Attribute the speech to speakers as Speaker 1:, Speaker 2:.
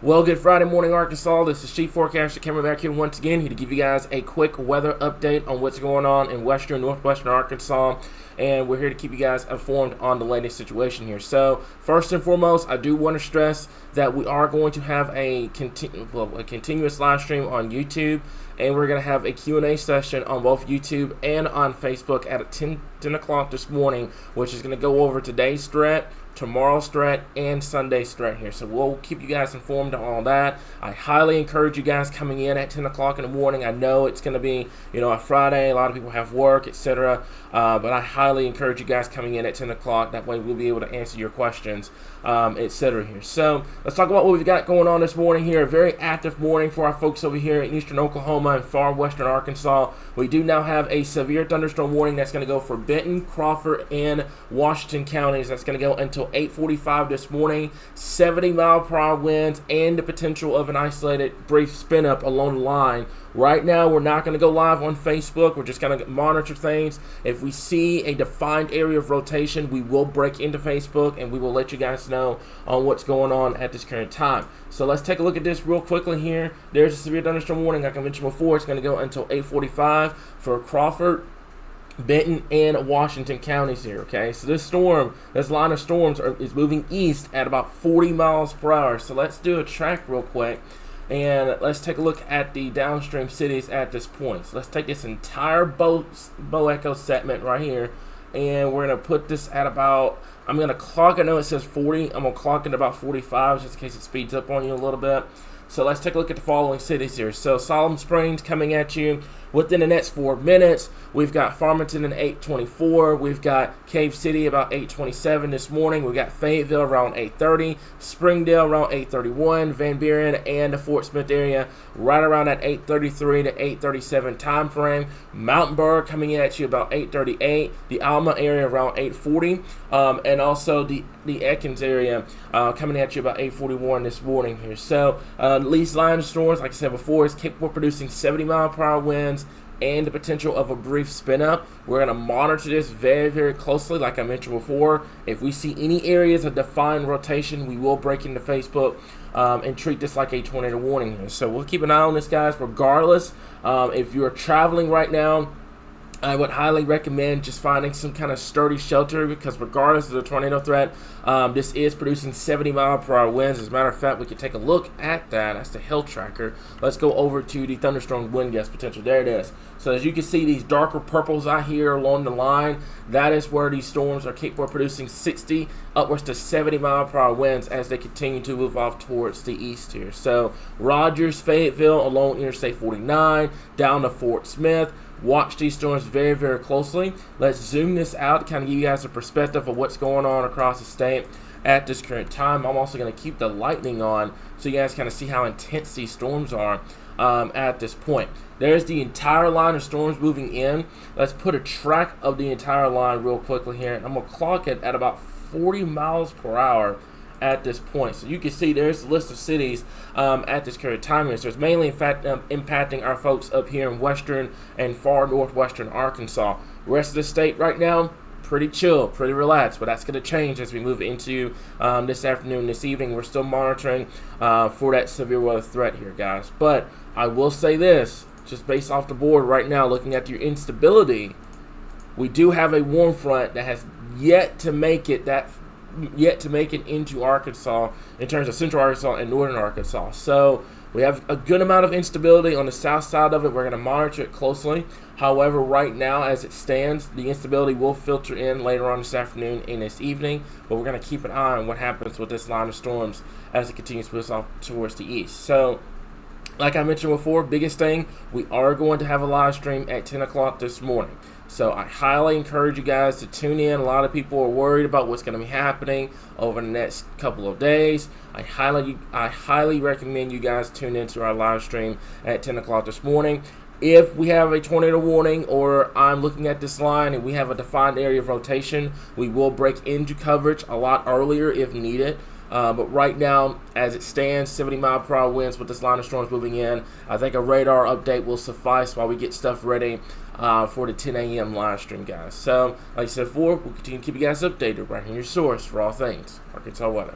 Speaker 1: Well, good Friday morning, Arkansas. This is Chief Forecaster coming back here once again here to give you guys a quick weather update on what's going on in western, northwestern Arkansas. And we're here to keep you guys informed on the latest situation here. So, first and foremost, I do want to stress that we are going to have a continuous live stream on YouTube. And we're going to have a Q&A session on both YouTube and on Facebook at 10 o'clock this morning, which is going to go over today's threat, tomorrow's threat, and Sunday's threat here. So we'll keep you guys informed on all that. I highly encourage you guys coming in at 10 o'clock in the morning. I know it's going to be, a Friday. A lot of people have work, etc. But I highly encourage you guys coming in at 10 o'clock. That way we'll be able to answer your questions, etc. here. So let's talk about what we've got going on this morning here. A very active morning for our folks over here in eastern Oklahoma and far western Arkansas. We do now have a severe thunderstorm warning that's going to go for Benton, Crawford, and Washington counties. That's going to go until 8:45 this morning. 70-mile-per-hour winds and the potential of an isolated brief spin up along the line. Right now, we're not going to go live on Facebook. We're just going to monitor things. If we see a defined area of rotation, we will break into Facebook and we will let you guys know on what's going on at this current time. So let's take a look at this real quickly here. There's a severe thunderstorm warning. Like I mentioned before, it's going to go until 8:45 for Crawford, Benton, and Washington counties here, okay? So this line of storms is moving east at about 40 miles per hour. So let's do a track real quick, and let's take a look at the downstream cities at this point. So let's take this entire Bow Echo segment right here, and we're going to put this at about, I'm going to clock, I know it says 40, I'm going to clock it about 45 just in case it speeds up on you a little bit. So let's take a look at the following cities here. So Siloam Springs coming at you within the next 4 minutes. We've got Farmington at 8:24. We've got Cave City about 8:27 this morning. We've got Fayetteville around 8:30. Springdale around 8:31. Van Buren and the Fort Smith area right around that 8:33 to 8:37 time frame. Mountain Burr coming at you about 8:38. The Alma area around 8:40. And also the Ekins area coming at you about 8:41 this morning here. So these line of storms, like I said before, is capable of producing 70-mile-per-hour winds and the potential of a brief spin up. We're going to monitor this very, very closely. Like I mentioned before, if we see any areas of defined rotation, we will break into Facebook and treat this like a tornado warning here. So we'll keep an eye on this, guys, regardless. If you're traveling right now, I would highly recommend just finding some kind of sturdy shelter, because regardless of the tornado threat, this is producing 70-mile-per-hour winds. As a matter of fact, we can take a look at that. That's the Hill Tracker. Let's go over to the thunderstorm wind gust potential. There it is. So as you can see, these darker purples out here along the line, that is where these storms are capable of producing 60 upwards to 70-mile-per-hour winds as they continue to move off towards the east here. So Rogers, Fayetteville along Interstate 49 down to Fort Smith. Watch these storms very, very closely. Let's zoom this out to kind of give you guys a perspective of what's going on across the state at this current time. I'm also going to keep the lightning on so you guys kind of see how intense these storms are at this point. There's the entire line of storms moving in. Let's put a track of the entire line real quickly here. I'm going to clock it at about 40 miles per hour at this point. So you can see there's a list of cities at this current time here. So it's mainly in fact impacting our folks up here in western and far northwestern Arkansas. The rest of the state right now, pretty chill, pretty relaxed, but that's going to change as we move into this afternoon, this evening. We're still monitoring for that severe weather threat here, guys. But I will say this, just based off the board right now, looking at your instability, we do have a warm front that has yet to make it into Arkansas in terms of central Arkansas and northern Arkansas. So we have a good amount of instability on the south side of it. We're going to monitor it closely. However, right now as it stands, the instability will filter in later on this afternoon and this evening, but we're going to keep an eye on what happens with this line of storms as it continues to push off towards the east. So like I mentioned before, biggest thing, we are going to have a live stream at 10 o'clock this morning. So I highly encourage you guys to tune in. A lot of people are worried about what's going to be happening over the next couple of days. I highly recommend you guys tune into our live stream at 10 o'clock this morning. If we have a tornado warning or I'm looking at this line and we have a defined area of rotation, we will break into coverage a lot earlier if needed. But right now, as it stands, 70-mile-per-hour winds with this line of storms moving in. I think a radar update will suffice while we get stuff ready for the 10 a.m. live stream, guys. So, like I said before, we'll continue to keep you guys updated right here, your source for all things Arkansas weather.